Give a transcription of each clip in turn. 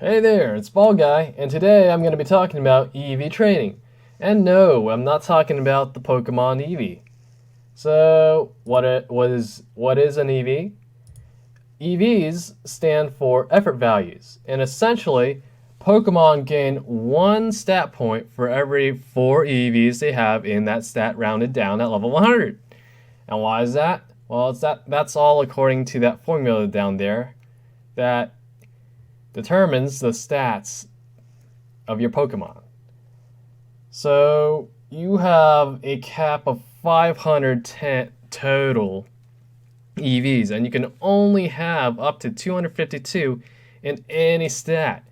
Hey there, it's Ball Guy, and today I'm going to be talking about EV training. And no, I'm not talking about the Pokemon Eevee. So, what is an EV? EVs stand for effort values, and essentially, Pokemon gain one stat point for every 4 EVs they have in that stat rounded down at level 100. And why is that? Well, that's all according to that formula down there that determines the stats of your Pokemon. So you have a cap of 510 total EVs, and you can only have up to 252 in any stat.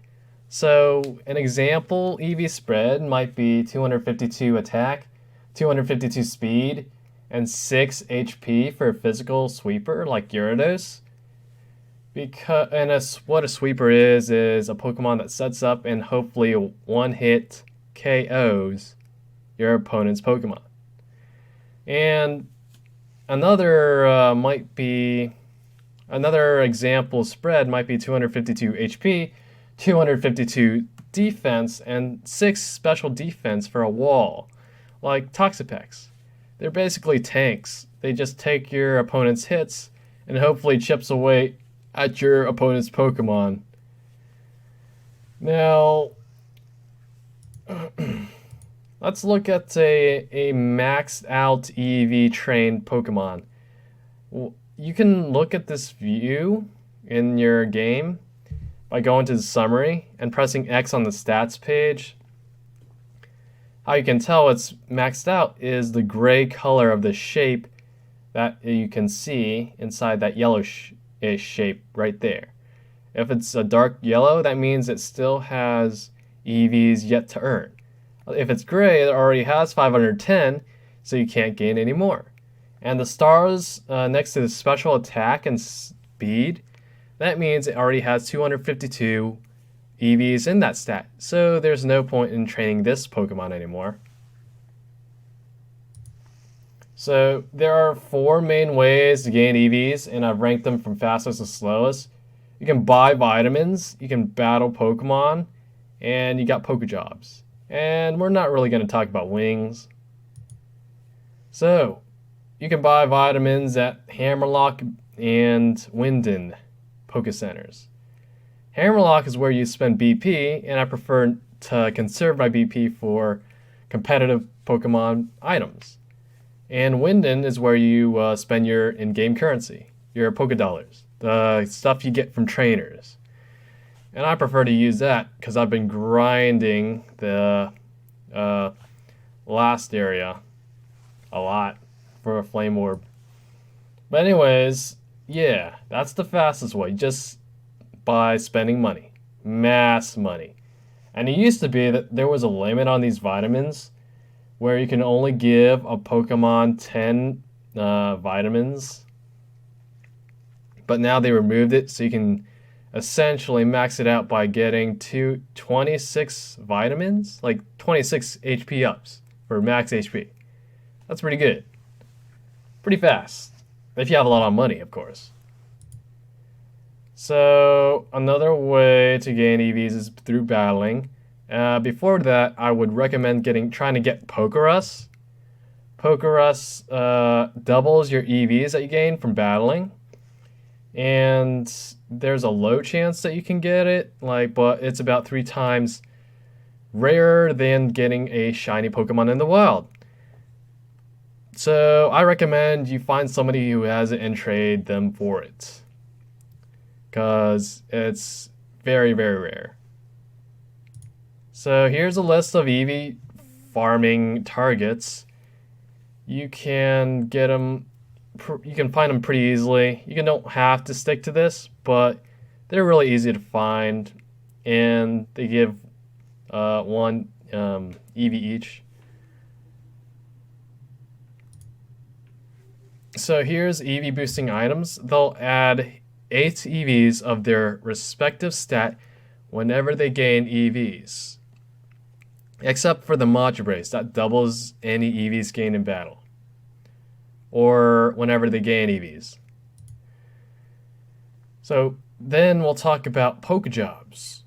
So an example EV spread might be 252 attack, 252 speed, and 6 HP for a physical sweeper like Gyarados. What a sweeper is a Pokemon that sets up and hopefully one hit KOs your opponent's Pokemon. And another example spread might be 252 HP, 252 defense, and 6 special defense for a wall, like Toxapex. They're basically tanks. They just take your opponent's hits and hopefully chips away at your opponent's Pokemon. Now, let's look at a maxed out EV trained Pokemon. You can look at this view in your game by going to the summary and pressing X on the stats page. How you can tell it's maxed out is the gray color of the shape that you can see inside that yellowish shape right there. If it's a dark yellow, that means it still has EVs yet to earn. If it's gray, it already has 510, so you can't gain any more. And the stars next to the special attack and speed, that means it already has 252 EVs in that stat, so there's no point in training this Pokemon anymore. So there are 4 main ways to gain EVs, and I've ranked them from fastest to slowest. You can buy vitamins, you can battle Pokemon, and you got Pokejobs. And we're not really going to talk about wings. So, you can buy vitamins at Hammerlock and Winden Pokecenters. Hammerlock is where you spend BP, and I prefer to conserve my BP for competitive Pokemon items. And Winden is where you spend your in-game currency, your Pokedollars, the stuff you get from trainers. And I prefer to use that because I've been grinding the last area a lot for a Flame Orb. But anyways, yeah, that's the fastest way, just by spending money, mass money. And it used to be that there was a limit on these vitamins where you can only give a Pokemon 10 vitamins. But now they removed it, so you can essentially max it out by getting 26 vitamins, like 26 HP ups for max HP. That's pretty good. Pretty fast. If you have a lot of money, of course. So another way to gain EVs is through battling. Before that, I would recommend trying to get Pokerus. Pokerus doubles your EVs that you gain from battling, and there's a low chance that you can get it, but it's about 3 times rarer than getting a shiny Pokemon in the wild. So I recommend you find somebody who has it and trade them for it, because it's very, very rare. So here's a list of EV farming targets. You can get them, you can find them pretty easily. You don't have to stick to this, but they're really easy to find, and they give 1 EV each. So here's EV boosting items. They'll add 8 EVs of their respective stat whenever they gain EVs. Except for the Macho that doubles any EVs gained in battle, or whenever they gain EVs. So then we'll talk about Pokejobs.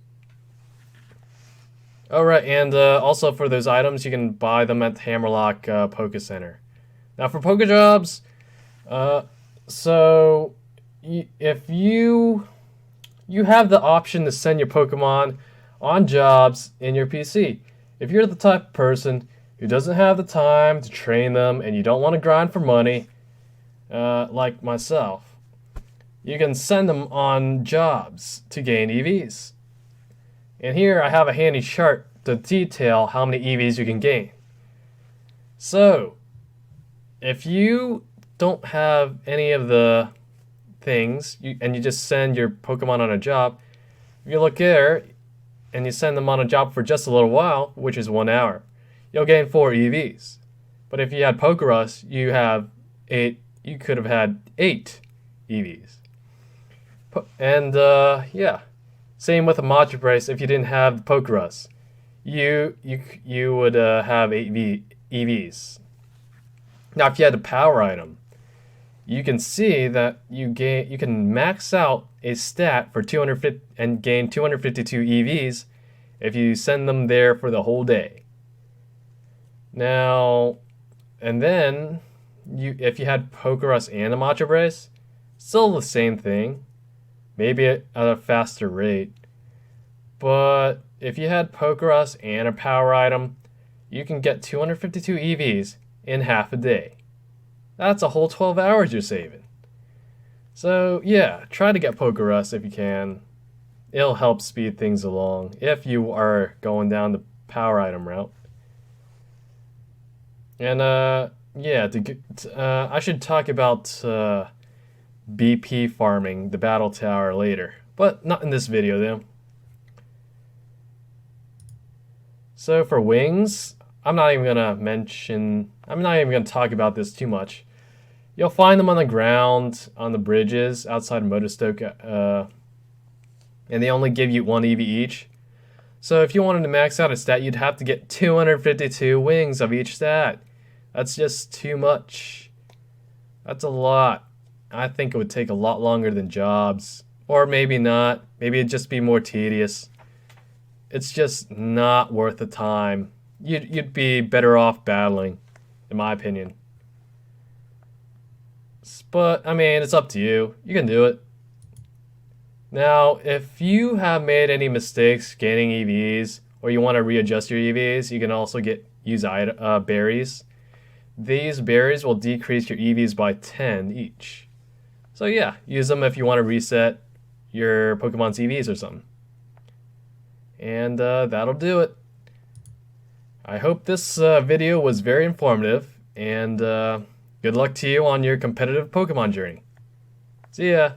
Alright, and also for those items, you can buy them at the Hammerlock Poke Center. Now for Pokejobs, uh, so if you have the option to send your Pokemon on jobs in your PC. If you're the type of person who doesn't have the time to train them and you don't want to grind for money, like myself, you can send them on jobs to gain EVs. And here I have a handy chart to detail how many EVs you can gain. So, if you don't have any of the things and you just send your Pokemon on a job, if you look there and you send them on a job for just a little while, which is 1 hour, you'll gain 4 EVs. But if you had Pokerus, you could have had 8 EVs. And yeah, same with a Macho Brace. If you didn't have the Pokerus, you would have 8 EVs. Now, if you had a power item, you can see that you can max out a stat for 250 and gain 252 EVs if you send them there for the whole day. Now, and then if you had Pokerus and a Macho Brace, still the same thing, maybe at a faster rate. But if you had Pokerus and a power item, you can get 252 EVs in half a day. That's a whole 12 hours you're saving. So yeah, try to get Pokerus if you can. It'll help speed things along if you are going down the power item route. And yeah, I should talk about BP farming, the battle tower, later, but not in this video though. So for wings, I'm not even gonna talk about this too much. You'll find them on the ground, on the bridges outside of Motostoke, and they only give you 1 EV each. So if you wanted to max out a stat, you'd have to get 252 wings of each stat. That's just too much. That's a lot. I think it would take a lot longer than jobs. Or maybe not. Maybe it'd just be more tedious. It's just not worth the time. You'd be better off battling, in my opinion. But, I mean, it's up to you. You can do it. Now, if you have made any mistakes gaining EVs, or you want to readjust your EVs, you can also use berries. These berries will decrease your EVs by 10 each. So yeah, use them if you want to reset your Pokemon's EVs or something. And that'll do it. I hope this video was very informative, and good luck to you on your competitive Pokemon journey. See ya!